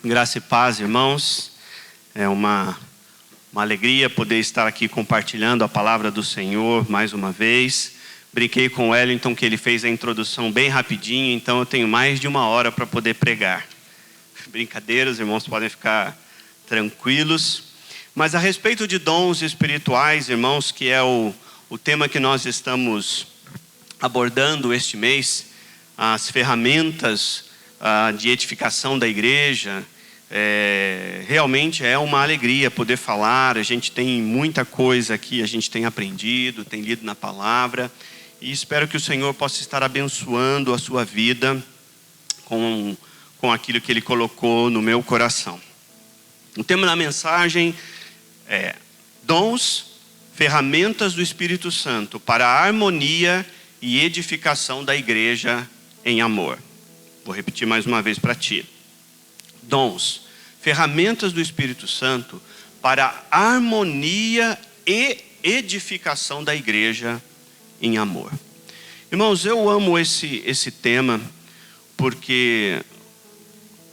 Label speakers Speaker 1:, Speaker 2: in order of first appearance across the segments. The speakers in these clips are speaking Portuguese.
Speaker 1: Graça e paz, irmãos. É uma alegria poder estar aqui compartilhando a palavra do Senhor mais uma vez. Brinquei com o Wellington que ele fez a introdução bem rapidinho, então eu tenho mais de 1 hora para poder pregar. Brincadeiras, irmãos, podem ficar tranquilos. Mas a respeito de dons espirituais, irmãos, que é o tema que nós estamos abordando este mês, as ferramentas de edificação da igreja. Realmente é uma alegria poder falar. A gente tem muita coisa aqui, a gente tem aprendido, tem lido na palavra, e espero que o Senhor possa estar abençoando a sua vida com aquilo que Ele colocou no meu coração. O tema da mensagem é dons, ferramentas do Espírito Santo para a harmonia e edificação da igreja em amor. Vou repetir mais uma vez para ti. Dons, ferramentas do Espírito Santo para a harmonia e edificação da igreja em amor. Irmãos, eu amo esse tema porque,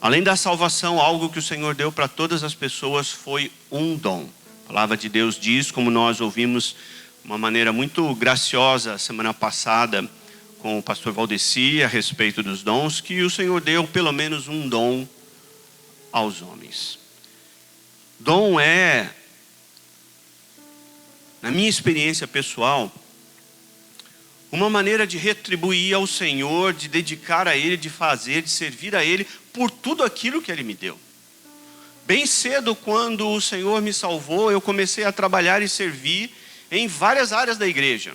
Speaker 1: além da salvação, algo que o Senhor deu para todas as pessoas foi um dom. A palavra de Deus diz, como nós ouvimos de uma maneira muito graciosa semana passada com o pastor Valdeci a respeito dos dons, que o Senhor deu pelo menos um dom aos homens. Dom é, na minha experiência pessoal, uma maneira de retribuir ao Senhor, de dedicar a Ele, de fazer, de servir a Ele por tudo aquilo que Ele me deu. Bem cedo, quando o Senhor me salvou, eu comecei a trabalhar e servir em várias áreas da igreja.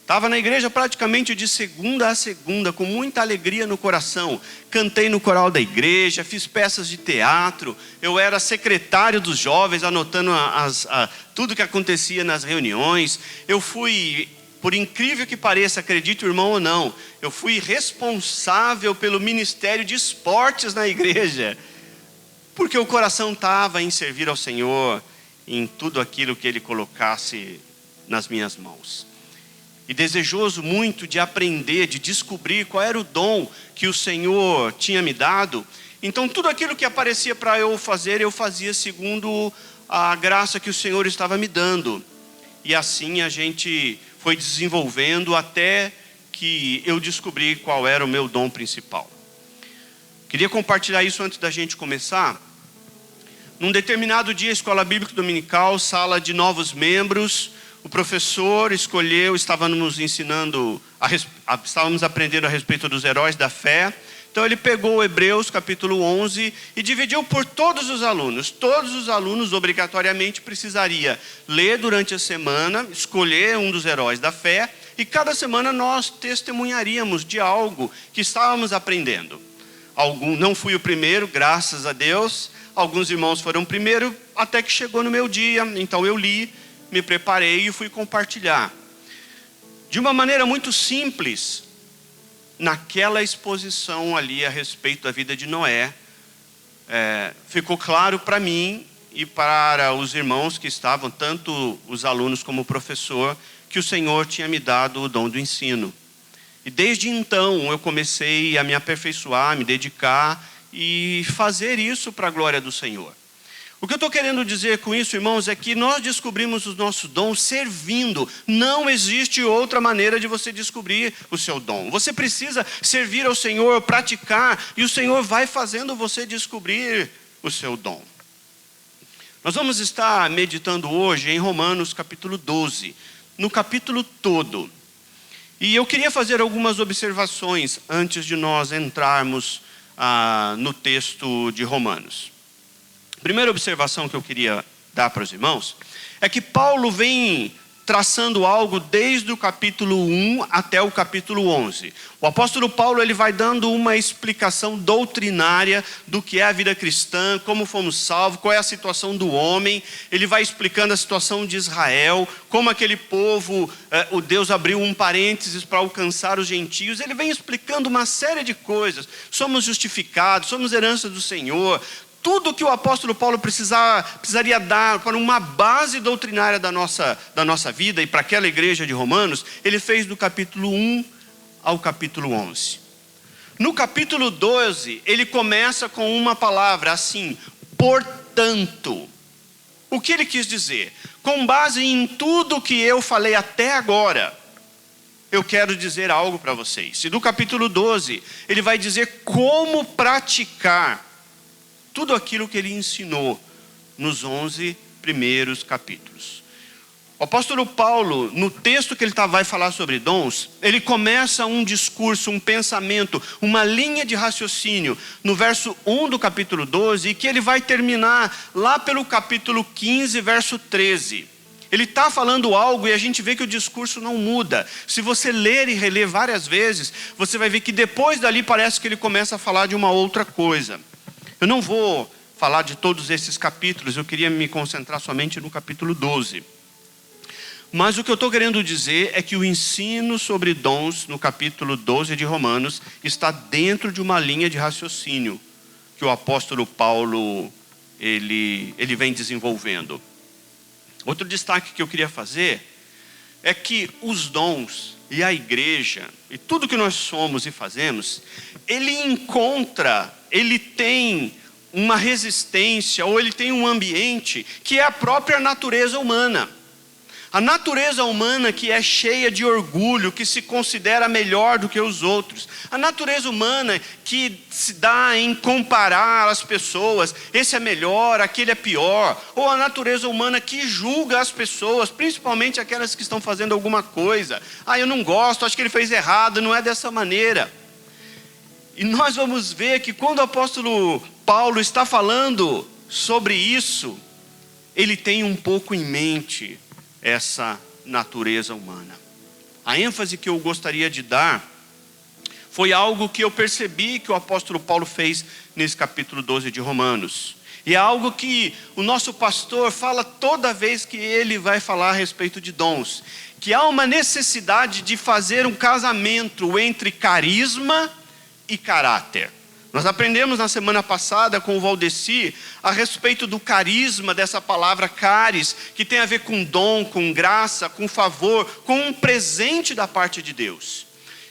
Speaker 1: Estava na igreja praticamente de segunda a segunda, com muita alegria no coração. Cantei no coral da igreja, fiz peças de teatro. Eu era secretário dos jovens, anotando tudo que acontecia nas reuniões. Eu fui, por incrível que pareça, acredite o irmão ou não, eu fui responsável pelo ministério de esportes na igreja. Porque o coração estava em servir ao Senhor, em tudo aquilo que Ele colocasse nas minhas mãos. E desejoso muito de aprender, de descobrir qual era o dom que o Senhor tinha me dado. Então tudo aquilo que aparecia para eu fazer, eu fazia segundo a graça que o Senhor estava me dando. E assim a gente foi desenvolvendo até que eu descobri qual era o meu dom principal. Queria compartilhar isso antes da gente começar. Num determinado dia, escola bíblica dominical, sala de novos membros, o professor escolheu, estávamos aprendendo a respeito dos heróis da fé. Então ele pegou Hebreus capítulo 11 e dividiu por todos os alunos. Todos os alunos obrigatoriamente precisariam ler durante a semana, escolher um dos heróis da fé, e cada semana nós testemunharíamos de algo que estávamos aprendendo. Não fui o primeiro, graças a Deus. Alguns irmãos foram primeiro, até que chegou no meu dia. Então eu li, me preparei e fui compartilhar. De uma maneira muito simples, naquela exposição ali a respeito da vida de Noé, ficou claro para mim e para os irmãos que estavam, tanto os alunos como o professor, que o Senhor tinha me dado o dom do ensino. E desde então eu comecei a me aperfeiçoar, a me dedicar e fazer isso para a glória do Senhor. O que eu estou querendo dizer com isso, irmãos, é que nós descobrimos os nossos dons servindo. Não existe outra maneira de você descobrir o seu dom. Você precisa servir ao Senhor, praticar, e o Senhor vai fazendo você descobrir o seu dom. Nós vamos estar meditando hoje em Romanos capítulo 12, no capítulo todo. E eu queria fazer algumas observações antes de nós entrarmos no texto de Romanos. A primeira observação que eu queria dar para os irmãos é que Paulo vem traçando algo desde o capítulo 1 até o capítulo 11. O apóstolo Paulo ele vai dando uma explicação doutrinária do que é a vida cristã, como fomos salvos, qual é a situação do homem. Ele vai explicando a situação de Israel, como aquele povo, o Deus abriu um parênteses para alcançar os gentios. Ele vem explicando uma série de coisas. Somos justificados, somos herança do Senhor. Tudo que o apóstolo Paulo precisaria dar para uma base doutrinária da nossa vida e para aquela igreja de Romanos, ele fez do capítulo 1 ao capítulo 11. No capítulo 12, ele começa com uma palavra assim, portanto. O que ele quis dizer? Com base em tudo que eu falei até agora, eu quero dizer algo para vocês. E no capítulo 12, ele vai dizer como praticar tudo aquilo que ele ensinou nos 11 primeiros capítulos. O apóstolo Paulo, no texto que ele vai falar sobre dons, ele começa um discurso, um pensamento, uma linha de raciocínio no verso 1 do capítulo 12, e que ele vai terminar lá pelo capítulo 15, verso 13. Ele está falando algo e a gente vê que o discurso não muda. Se você ler e reler várias vezes, você vai ver que depois dali parece que ele começa a falar de uma outra coisa. Eu não vou falar de todos esses capítulos, eu queria me concentrar somente no capítulo 12. Mas o que eu estou querendo dizer é que o ensino sobre dons no capítulo 12 de Romanos está dentro de uma linha de raciocínio que o apóstolo Paulo ele vem desenvolvendo. Outro destaque que eu queria fazer é que os dons e a igreja e tudo que nós somos e fazemos, ele tem uma resistência ou ele tem um ambiente que é a própria natureza humana. A natureza humana que é cheia de orgulho, que se considera melhor do que os outros. A natureza humana que se dá em comparar as pessoas, esse é melhor, aquele é pior. Ou a natureza humana que julga as pessoas, principalmente aquelas que estão fazendo alguma coisa. Eu não gosto, acho que ele fez errado, não é dessa maneira. E nós vamos ver que quando o apóstolo Paulo está falando sobre isso, ele tem um pouco em mente essa natureza humana. A ênfase que eu gostaria de dar foi algo que eu percebi que o apóstolo Paulo fez nesse capítulo 12 de Romanos. E é algo que o nosso pastor fala toda vez que ele vai falar a respeito de dons. Que há uma necessidade de fazer um casamento entre carisma e caráter. Nós aprendemos na semana passada com o Valdeci a respeito do carisma dessa palavra caris, que tem a ver com dom, com graça, com favor, com um presente da parte de Deus.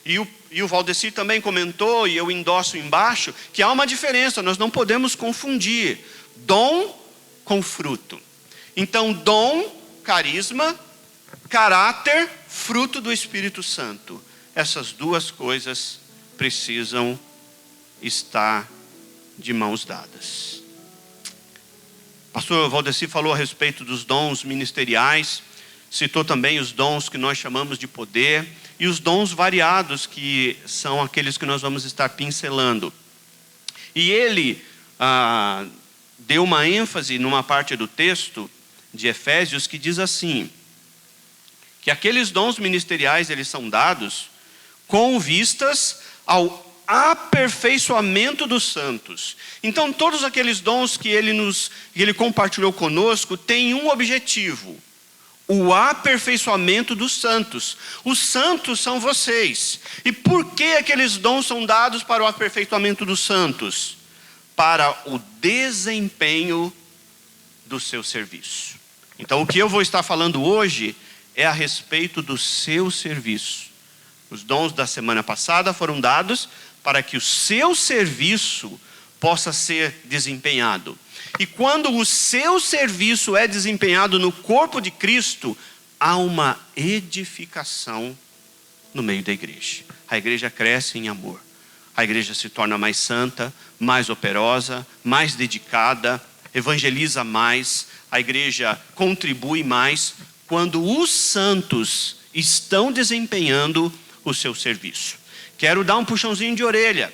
Speaker 1: E o Valdeci também comentou, e eu endosso embaixo, que há uma diferença, nós não podemos confundir dom com fruto. Então, dom, carisma, caráter, fruto do Espírito Santo. Essas duas coisas precisam estar de mãos dadas. Pastor Valdeci falou a respeito dos dons ministeriais, citou também os dons que nós chamamos de poder e os dons variados, que são aqueles que nós vamos estar pincelando. E ele deu uma ênfase numa parte do texto de Efésios que diz assim, que aqueles dons ministeriais eles são dados com vistas ao aperfeiçoamento dos santos. Então todos aqueles dons que ele compartilhou conosco têm um objetivo: o aperfeiçoamento dos santos. Os santos são vocês. E por que aqueles dons são dados para o aperfeiçoamento dos santos? Para o desempenho do seu serviço. Então o que eu vou estar falando hoje é a respeito do seu serviço. Os dons da semana passada foram dados para que o seu serviço possa ser desempenhado. E quando o seu serviço é desempenhado no corpo de Cristo, há uma edificação no meio da igreja. A igreja cresce em amor. A igreja se torna mais santa, mais operosa, mais dedicada, evangeliza mais. A igreja contribui mais quando os santos estão desempenhando o seu serviço. Quero dar um puxãozinho de orelha.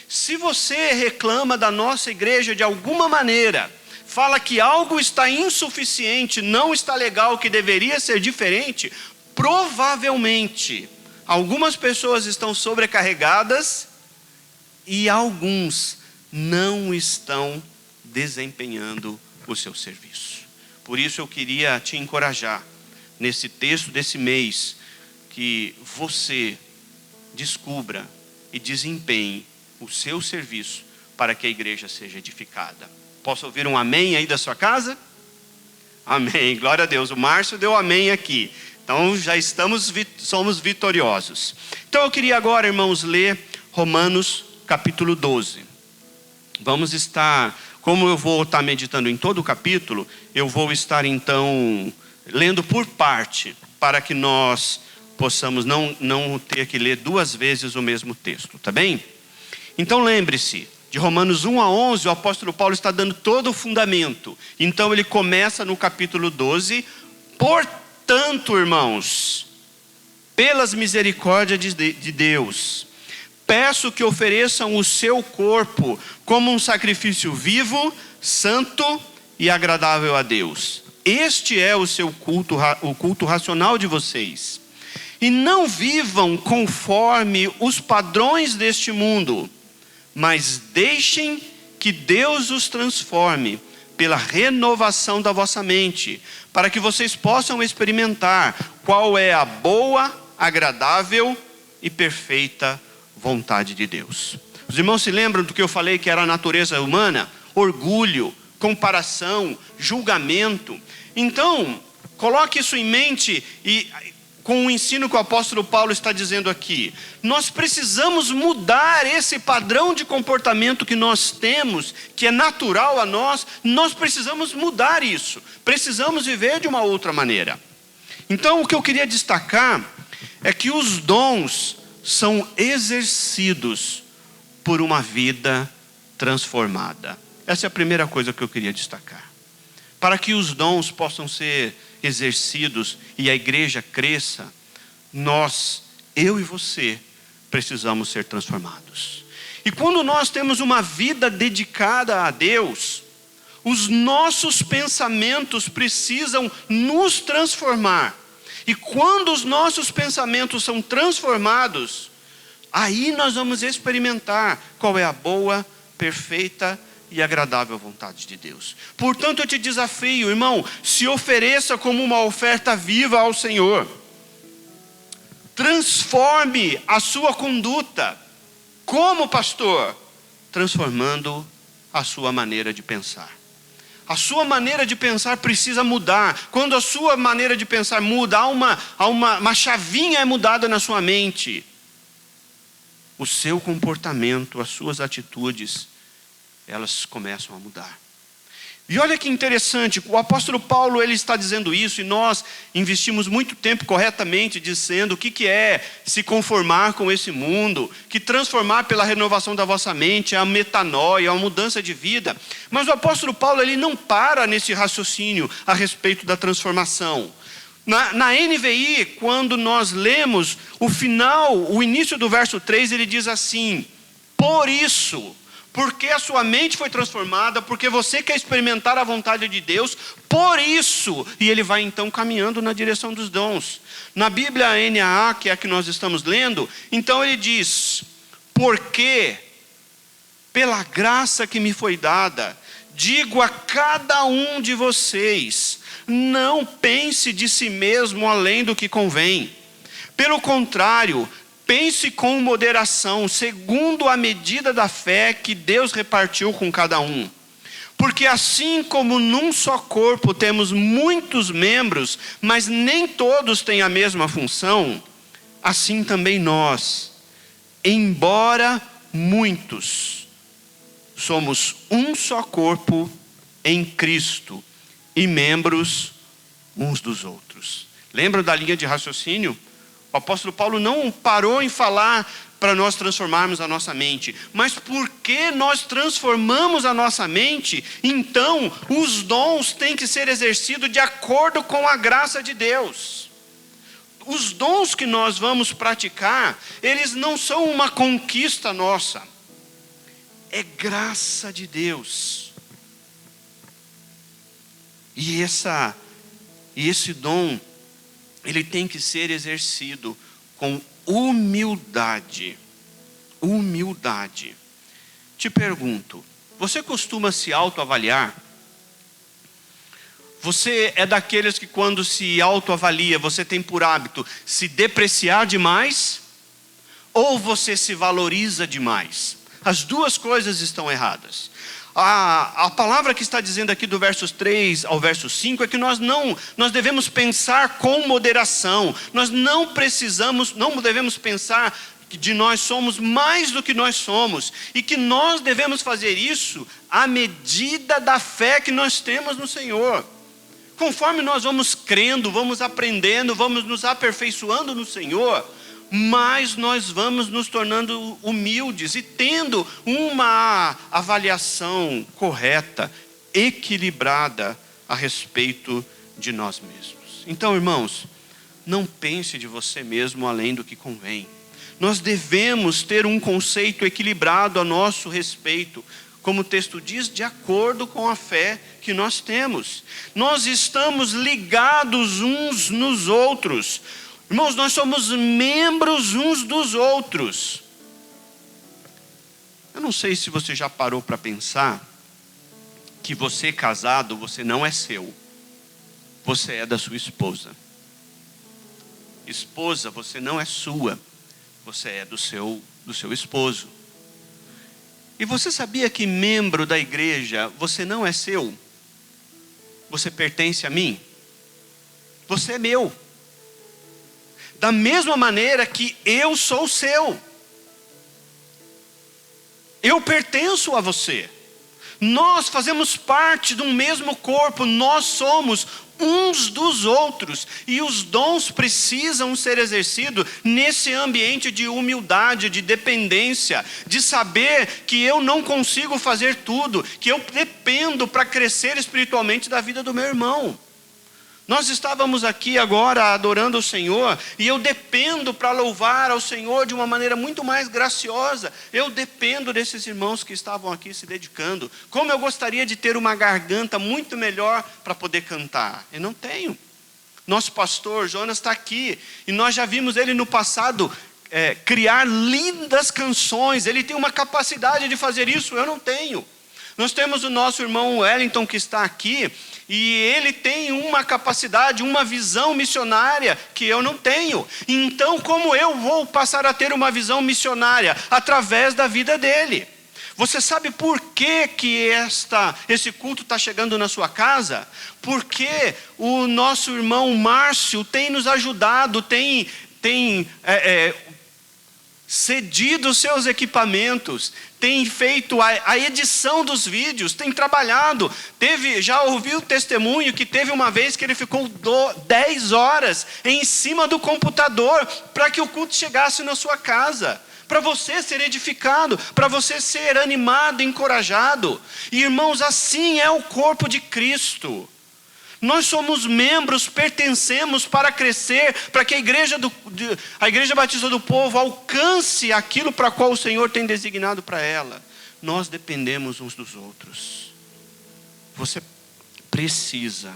Speaker 1: Se você reclama da nossa igreja de alguma maneira, fala que algo está insuficiente, não está legal, que deveria ser diferente, provavelmente algumas pessoas estão sobrecarregadas e alguns não estão desempenhando o seu serviço. Por isso eu queria te encorajar nesse texto desse mês, que você descubra e desempenhe o seu serviço para que a igreja seja edificada. Posso ouvir um amém aí da sua casa? Amém, glória a Deus. O Márcio deu amém aqui. Então já somos vitoriosos. Então eu queria agora, irmãos, ler Romanos capítulo 12. Vamos estar, como eu vou estar meditando em todo o capítulo, eu vou estar então lendo por parte, para que nós possamos não ter que ler duas vezes o mesmo texto, tá bem? Então lembre-se, de Romanos 1 a 11, o apóstolo Paulo está dando todo o fundamento. Então ele começa no capítulo 12, portanto, irmãos, pelas misericórdias de Deus, peço que ofereçam o seu corpo como um sacrifício vivo, santo e agradável a Deus. Este é o seu culto, o culto racional de vocês. E não vivam conforme os padrões deste mundo, mas deixem que Deus os transforme pela renovação da vossa mente, para que vocês possam experimentar qual é a boa, agradável e perfeita vontade de Deus. Os irmãos se lembram do que eu falei que era a natureza humana? Orgulho, comparação, julgamento. Então, coloque isso em mente e com o ensino que o apóstolo Paulo está dizendo aqui, nós precisamos mudar esse padrão de comportamento que nós temos, que é natural a nós precisamos mudar isso, precisamos viver de uma outra maneira. Então o que eu queria destacar é que os dons são exercidos por uma vida transformada. Essa é a primeira coisa que eu queria destacar. Para que os dons possam ser exercidos e a igreja cresça, eu e você, precisamos ser transformados. E quando nós temos uma vida dedicada a Deus, os nossos pensamentos precisam nos transformar. E quando os nossos pensamentos são transformados, aí nós vamos experimentar qual é a boa, perfeita e agradável vontade de Deus. Portanto, eu te desafio, irmão, se ofereça como uma oferta viva ao Senhor. Transforme a sua conduta. Como, pastor? Transformando a sua maneira de pensar. A sua maneira de pensar precisa mudar. Quando a sua maneira de pensar muda, uma chavinha é mudada na sua mente. O seu comportamento, as suas atitudes, elas começam a mudar. E olha que interessante, o apóstolo Paulo ele está dizendo isso, e nós investimos muito tempo corretamente dizendo o que é se conformar com esse mundo, que transformar pela renovação da vossa mente, é a metanoia, é a mudança de vida. Mas o apóstolo Paulo ele não para nesse raciocínio a respeito da transformação. Na NVI, quando nós lemos o final, o início do verso 3, ele diz assim: por isso, porque a sua mente foi transformada, porque você quer experimentar a vontade de Deus, por isso, e ele vai então caminhando na direção dos dons. Na Bíblia NAA, que é a que nós estamos lendo, então ele diz: porque pela graça que me foi dada, digo a cada um de vocês, não pense de si mesmo além do que convém. Pelo contrário, pense com moderação, segundo a medida da fé que Deus repartiu com cada um. Porque assim como num só corpo temos muitos membros, mas nem todos têm a mesma função, assim também nós, embora muitos, somos um só corpo em Cristo e membros uns dos outros. Lembram da linha de raciocínio? O apóstolo Paulo não parou em falar para nós transformarmos a nossa mente, mas porque nós transformamos a nossa mente, então os dons têm que ser exercidos de acordo com a graça de Deus. Os dons que nós vamos praticar, eles não são uma conquista nossa, é graça de Deus. E esse dom, ele tem que ser exercido com humildade. Humildade. Te pergunto, você costuma se autoavaliar? Você é daqueles que quando se autoavalia, você tem por hábito se depreciar demais? Ou você se valoriza demais? As duas coisas estão erradas. A palavra que está dizendo aqui do versos 3 ao verso 5 é que nós devemos pensar com moderação. Nós não devemos pensar que de nós somos mais do que nós somos, e que nós devemos fazer isso à medida da fé que nós temos no Senhor. Conforme nós vamos crendo, vamos aprendendo, vamos nos aperfeiçoando no Senhor, mais nós vamos nos tornando humildes e tendo uma avaliação correta, equilibrada a respeito de nós mesmos. Então, irmãos, não pense de você mesmo além do que convém. Nós devemos ter um conceito equilibrado a nosso respeito, como o texto diz, de acordo com a fé que nós temos. Nós estamos ligados uns nos outros. Irmãos, nós somos membros uns dos outros. Eu não sei se você já parou para pensar que você casado, você não é seu. Você é da sua esposa. Esposa, você não é sua. Você é do seu esposo. E você sabia que membro da igreja, você não é seu? Você pertence a mim? Você é meu. Da mesma maneira que eu sou seu. Eu pertenço a você. Nós fazemos parte de um mesmo corpo, nós somos uns dos outros, e os dons precisam ser exercidos nesse ambiente de humildade, de dependência, de saber que eu não consigo fazer tudo, que eu dependo para crescer espiritualmente da vida do meu irmão. Nós estávamos aqui agora adorando o Senhor, e eu dependo para louvar ao Senhor de uma maneira muito mais graciosa. Eu dependo desses irmãos que estavam aqui se dedicando. Como eu gostaria de ter uma garganta muito melhor para poder cantar. Eu não tenho. Nosso pastor Jonas está aqui, e nós já vimos ele no passado criar lindas canções. Ele tem uma capacidade de fazer isso, eu não tenho. Nós temos o nosso irmão Wellington que está aqui, e ele tem uma capacidade, uma visão missionária que eu não tenho. Então, como eu vou passar a ter uma visão missionária? Através da vida dele. Você sabe por que esse culto está chegando na sua casa? Porque o nosso irmão Márcio tem nos ajudado, tem cedido os seus equipamentos, tem feito a edição dos vídeos, tem trabalhado. Já ouviu o testemunho que teve uma vez que ele ficou 10 horas em cima do computador para que o culto chegasse na sua casa, para você ser edificado, para você ser animado, encorajado. E irmãos, assim é o corpo de Cristo. Nós somos membros, pertencemos para crescer, para que a Igreja Batista do Povo alcance aquilo para qual o Senhor tem designado para ela. Nós dependemos uns dos outros. Você precisa,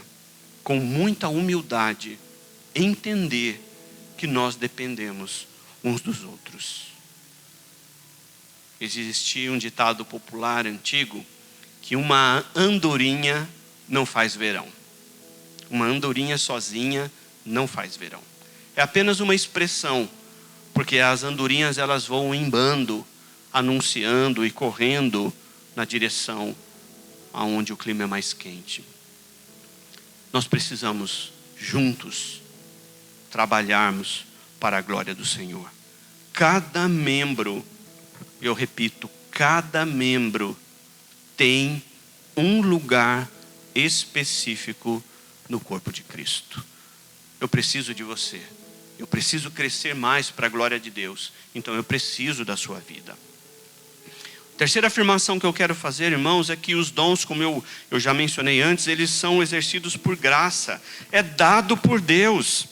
Speaker 1: com muita humildade, entender que nós dependemos uns dos outros. Existia um ditado popular antigo, que uma andorinha não faz verão. Uma andorinha sozinha não faz verão. É apenas uma expressão, porque as andorinhas elas voam em bando, anunciando e correndo na direção aonde o clima é mais quente. Nós precisamos juntos trabalharmos para a glória do Senhor. Cada membro, eu repito, cada membro tem um lugar específico no corpo de Cristo. Eu preciso de você. Eu preciso crescer mais para a glória de Deus. Então eu preciso da sua vida. Terceira afirmação que eu quero fazer, irmãos, é que os dons, como eu já mencionei antes, eles são exercidos por graça. É dado por Deus.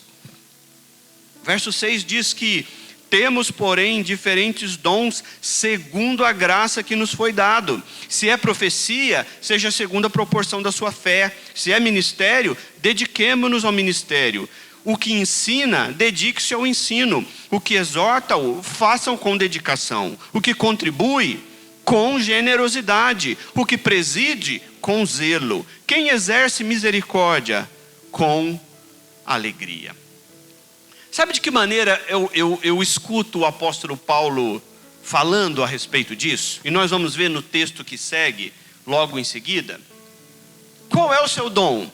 Speaker 1: Verso 6 diz que temos, porém, diferentes dons segundo a graça que nos foi dado. Se é profecia, seja segundo a proporção da sua fé. Se é ministério, dediquemo-nos ao ministério. O que ensina, dedique-se ao ensino. O que exorta-o, façam com dedicação. O que contribui, com generosidade. O que preside, com zelo. Quem exerce misericórdia, com alegria. Sabe de que maneira eu escuto o apóstolo Paulo falando a respeito disso? E nós vamos ver no texto que segue, logo em seguida. Qual é o seu dom?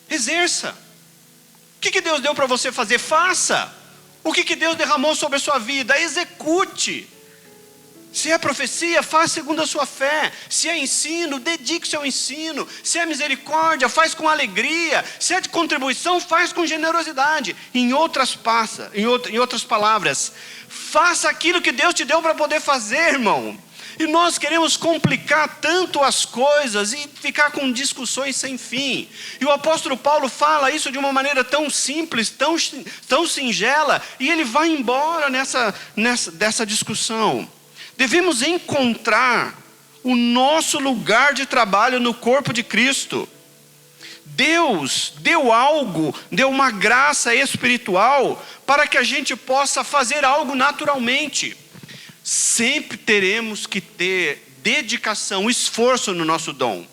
Speaker 1: Exerça. O que Deus deu para você fazer? Faça. O que Deus derramou sobre a sua vida, execute. Se é profecia, faz segundo a sua fé. Se é ensino, dedique-se ao ensino. Se é misericórdia, faz com alegria. Se é de contribuição, faz com generosidade. Em outras palavras, faça aquilo que Deus te deu para poder fazer, irmão. E nós queremos complicar tanto as coisas e ficar com discussões sem fim. E o apóstolo Paulo fala isso de uma maneira tão simples, tão singela, e ele vai embora dessa discussão. Devemos encontrar o nosso lugar de trabalho no corpo de Cristo. Deus deu algo, deu uma graça espiritual para que a gente possa fazer algo naturalmente. Sempre teremos que ter dedicação, esforço no nosso dom.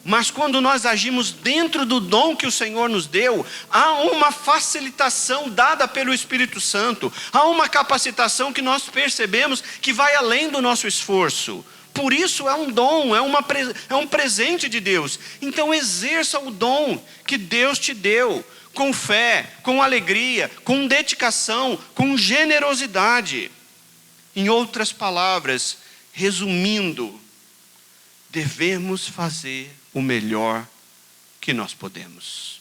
Speaker 1: Mas quando nós agimos dentro do dom que o Senhor nos deu, há uma facilitação dada pelo Espírito Santo, há uma capacitação que nós percebemos que vai além do nosso esforço. Por isso é um dom, é um presente de Deus. Então exerça o dom que Deus te deu, com fé, com alegria, com dedicação, com generosidade. Em outras palavras, resumindo, devemos fazer o melhor que nós podemos.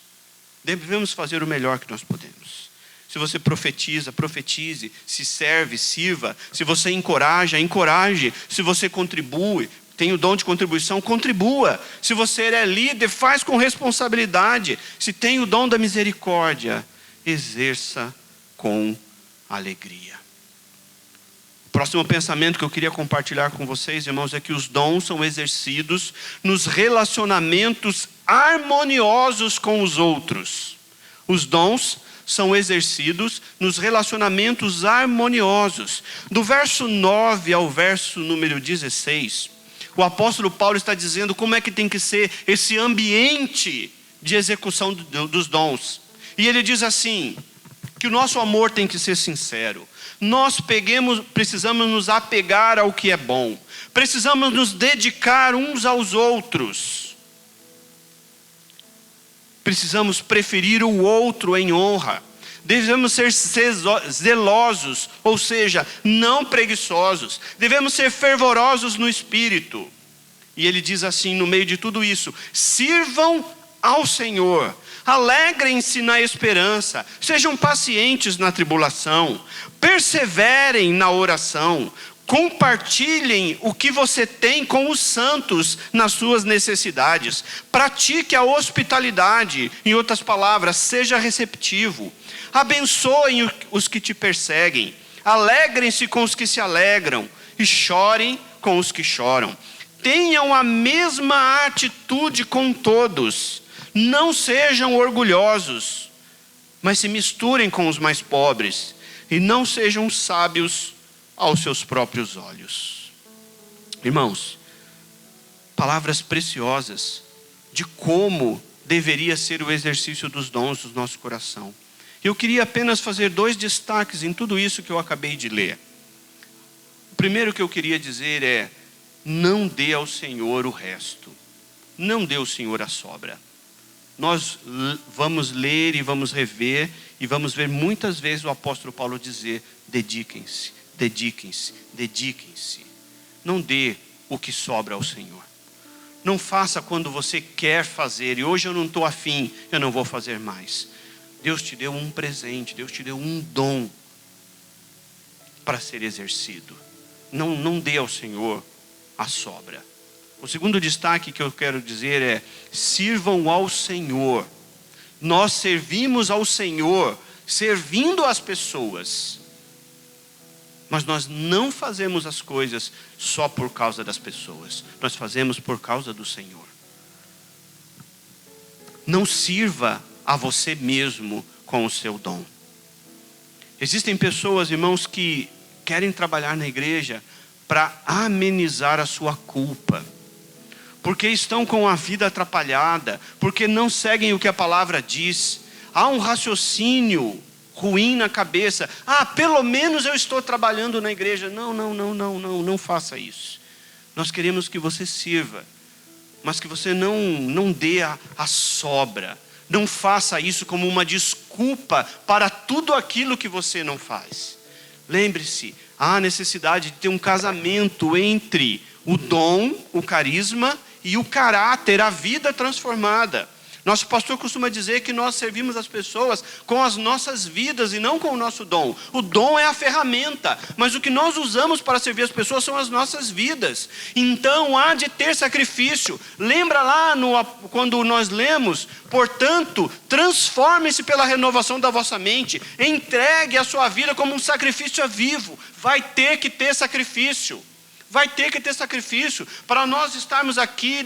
Speaker 1: Devemos fazer o melhor que nós podemos. Se você profetiza, profetize. Se serve, sirva. Se você encoraja, encoraje. Se você contribui, tem o dom de contribuição, contribua. Se você é líder, faz com responsabilidade. Se tem o dom da misericórdia, exerça com alegria. Próximo pensamento que eu queria compartilhar com vocês, irmãos, é que os dons são exercidos nos relacionamentos harmoniosos com os outros. Os dons são exercidos nos relacionamentos harmoniosos. Do verso 9 ao verso número 16, o apóstolo Paulo está dizendo como é que tem que ser esse ambiente de execução dos dons. E ele diz assim, que o nosso amor tem que ser sincero. Nós precisamos nos apegar ao que é bom. Precisamos nos dedicar uns aos outros. Precisamos preferir o outro em honra. Devemos ser zelosos, ou seja, não preguiçosos. Devemos ser fervorosos no espírito. E ele diz assim, no meio de tudo isso, sirvam ao Senhor. Alegrem-se na esperança, sejam pacientes na tribulação, perseverem na oração, compartilhem o que você tem com os santos nas suas necessidades, pratique a hospitalidade, em outras palavras, seja receptivo, abençoem os que te perseguem, alegrem-se com os que se alegram e chorem com os que choram. Tenham a mesma atitude com todos. Não sejam orgulhosos, mas se misturem com os mais pobres, e não sejam sábios aos seus próprios olhos. Irmãos, palavras preciosas de como deveria ser o exercício dos dons do nosso coração. Eu queria apenas fazer 2 destaques em tudo isso que eu acabei de ler. O primeiro que eu queria dizer é, não dê ao Senhor o resto. Não dê ao Senhor a sobra. Nós vamos ler e vamos rever e vamos ver muitas vezes o apóstolo Paulo dizer, dediquem-se, dediquem-se, dediquem-se. Não dê o que sobra ao Senhor. Não faça quando você quer fazer e hoje eu não estou afim, eu não vou fazer mais. Deus te deu um presente, Deus te deu um dom para ser exercido. Não dê ao Senhor a sobra. O segundo destaque que eu quero dizer é, sirvam ao Senhor. Nós servimos ao Senhor, servindo as pessoas. Mas nós não fazemos as coisas só por causa das pessoas. Nós fazemos por causa do Senhor. Não sirva a você mesmo com o seu dom. Existem pessoas, irmãos, que querem trabalhar na igreja para amenizar a sua culpa. Porque estão com a vida atrapalhada, porque não seguem o que a palavra diz. Há um raciocínio ruim na cabeça. Pelo menos eu estou trabalhando na igreja. Não faça isso. Nós queremos que você sirva, mas que você não dê a sobra. Não faça isso como uma desculpa para tudo aquilo que você não faz. Lembre-se, há necessidade de ter um casamento entre o dom, o carisma e o caráter, a vida transformada. Nosso pastor costuma dizer que nós servimos as pessoas com as nossas vidas e não com o nosso dom. O dom é a ferramenta, mas o que nós usamos para servir as pessoas são as nossas vidas. Então há de ter sacrifício. Lembra lá quando nós lemos, portanto, transforme-se pela renovação da vossa mente, entregue a sua vida como um sacrifício vivo. Vai ter que ter sacrifício. Vai ter que ter sacrifício. Para nós estarmos aqui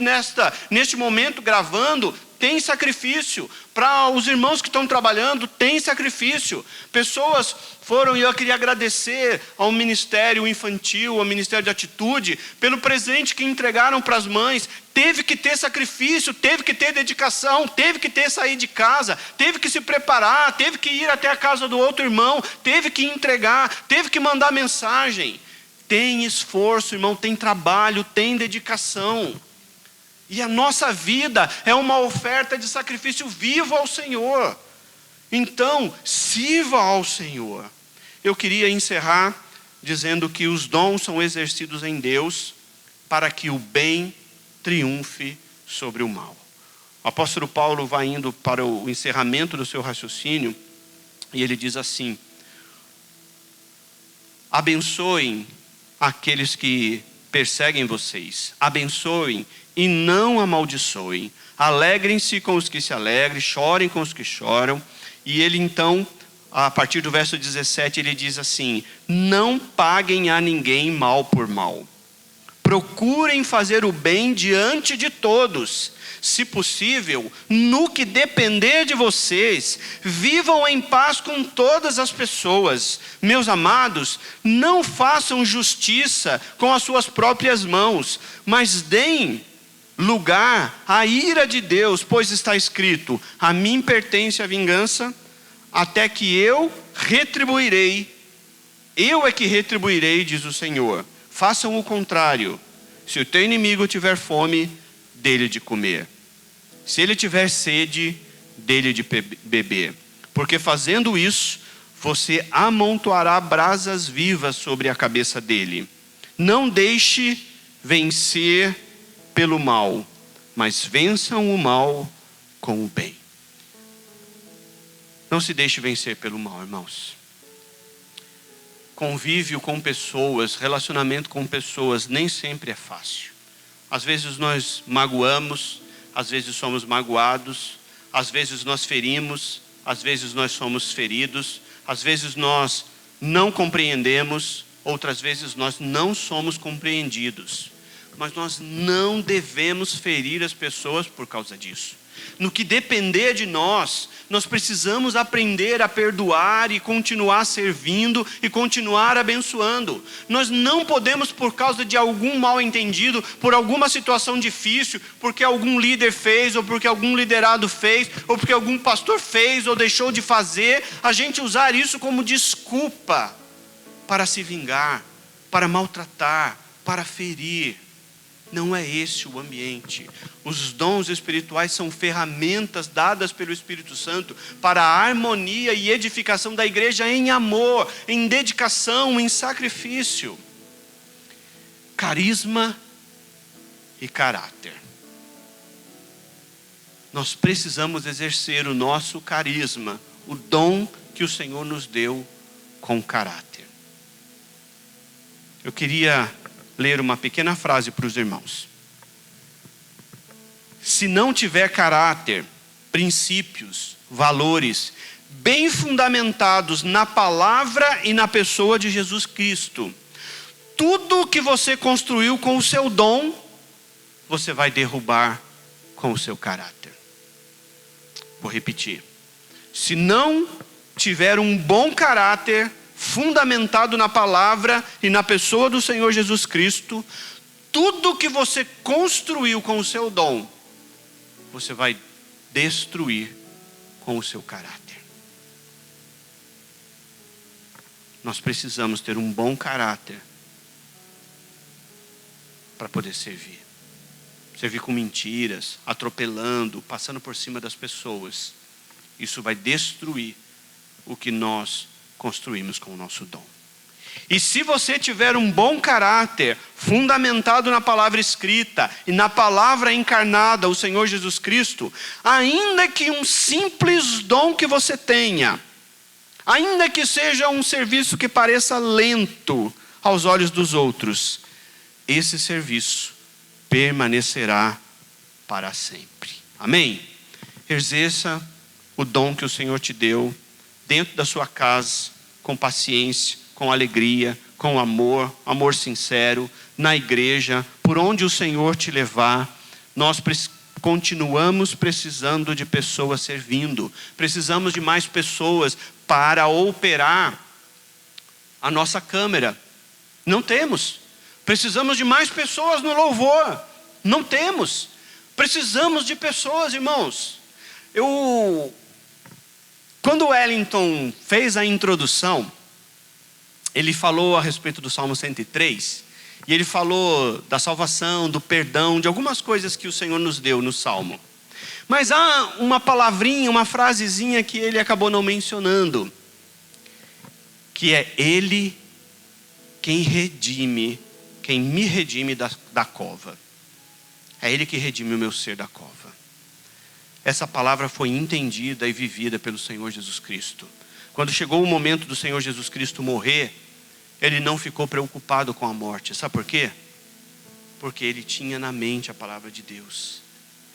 Speaker 1: neste momento gravando, tem sacrifício. Para os irmãos que estão trabalhando, tem sacrifício. Pessoas foram, e eu queria agradecer ao Ministério Infantil, ao Ministério de Atitude, pelo presente que entregaram para as mães. Teve que ter sacrifício, teve que ter dedicação, teve que ter sair de casa, teve que se preparar, teve que ir até a casa do outro irmão, teve que entregar, teve que mandar mensagem. Tem esforço, irmão, tem trabalho, tem dedicação. E a nossa vida é uma oferta de sacrifício vivo ao Senhor. Então, sirva ao Senhor. Eu queria encerrar dizendo que os dons são exercidos em Deus para que o bem triunfe sobre o mal. O apóstolo Paulo vai indo para o encerramento do seu raciocínio e ele diz assim: abençoem aqueles que perseguem vocês, abençoem e não amaldiçoem, alegrem-se com os que se alegrem, chorem com os que choram. E ele então, a partir do verso 17, ele diz assim: não paguem a ninguém mal por mal, procurem fazer o bem diante de todos. Se possível, no que depender de vocês, vivam em paz com todas as pessoas. Meus amados, não façam justiça com as suas próprias mãos, mas deem lugar à ira de Deus, pois está escrito: a mim pertence a vingança, até que eu retribuirei. Eu é que retribuirei, diz o Senhor. Façam o contrário. Se o teu inimigo tiver fome, dele de comer. Se ele tiver sede, dele de beber. Porque fazendo isso, você amontoará brasas vivas sobre a cabeça dele. Não deixe vencer pelo mal, mas vençam o mal com o bem. Não se deixe vencer pelo mal, irmãos. Convívio com pessoas, relacionamento com pessoas, nem sempre é fácil. Às vezes nós magoamos, às vezes somos magoados, às vezes nós ferimos, às vezes nós somos feridos, às vezes nós não compreendemos, outras vezes nós não somos compreendidos. Mas nós não devemos ferir as pessoas por causa disso. No que depender de nós, nós precisamos aprender a perdoar e continuar servindo e continuar abençoando. Nós não podemos, por causa de algum mal entendido, por alguma situação difícil, porque algum líder fez, ou porque algum liderado fez, ou porque algum pastor fez ou deixou de fazer, a gente usar isso como desculpa para se vingar, para maltratar, para ferir. Não é esse o ambiente. Os dons espirituais são ferramentas dadas pelo Espírito Santo para a harmonia e edificação da igreja em amor, em dedicação, em sacrifício. Carisma e caráter. Nós precisamos exercer o nosso carisma, o dom que o Senhor nos deu, com caráter. Eu queria ler uma pequena frase para os irmãos. Se não tiver caráter, princípios, valores bem fundamentados na palavra e na pessoa de Jesus Cristo, tudo que você construiu com o seu dom, você vai derrubar com o seu caráter. Vou repetir. Se não tiver um bom caráter fundamentado na palavra e na pessoa do Senhor Jesus Cristo, tudo que você construiu com o seu dom, você vai destruir com o seu caráter. Nós precisamos ter um bom caráter para poder servir. Servir com mentiras, atropelando, passando por cima das pessoas. isso vai destruir o que nós construímos com o nosso dom. E se você tiver um bom caráter, fundamentado na palavra escrita e na palavra encarnada, o Senhor Jesus Cristo, ainda que um simples dom que você tenha, ainda que seja um serviço que pareça lento aos olhos dos outros, esse serviço permanecerá para sempre. Amém? Exerça o dom que o Senhor te deu dentro da sua casa, com paciência, com alegria, com amor, amor sincero, na igreja, por onde o Senhor te levar. Nós continuamos precisando de pessoas servindo, precisamos de mais pessoas para operar a nossa câmera. Não temos. Precisamos de mais pessoas no louvor. Não temos. Precisamos de pessoas, irmãos. Quando o Wellington fez a introdução, ele falou a respeito do Salmo 103, e ele falou da salvação, do perdão, de algumas coisas que o Senhor nos deu no Salmo. Mas há uma palavrinha, uma frasezinha que ele acabou não mencionando, que é Ele quem me redime da cova. É Ele que redime o meu ser da cova. Essa palavra foi entendida e vivida pelo Senhor Jesus Cristo. Quando chegou o momento do Senhor Jesus Cristo morrer, Ele não ficou preocupado com a morte. Sabe por quê? Porque Ele tinha na mente a palavra de Deus.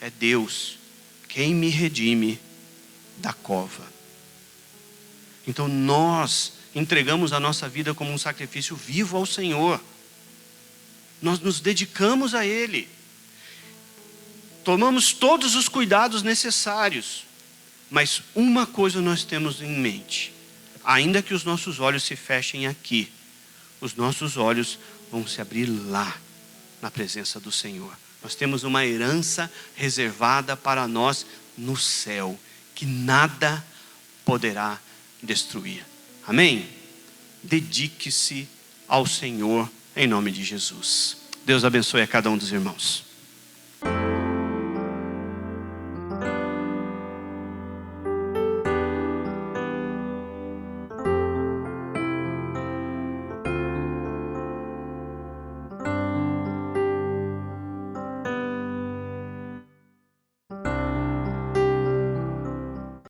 Speaker 1: É Deus quem me redime da cova. Então nós entregamos a nossa vida como um sacrifício vivo ao Senhor. Nós nos dedicamos a Ele. Tomamos todos os cuidados necessários. Mas uma coisa nós temos em mente. Ainda que os nossos olhos se fechem aqui, os nossos olhos vão se abrir lá, na presença do Senhor. Nós temos uma herança reservada para nós no céu, que nada poderá destruir. Amém? Dedique-se ao Senhor em nome de Jesus. Deus abençoe a cada um dos irmãos.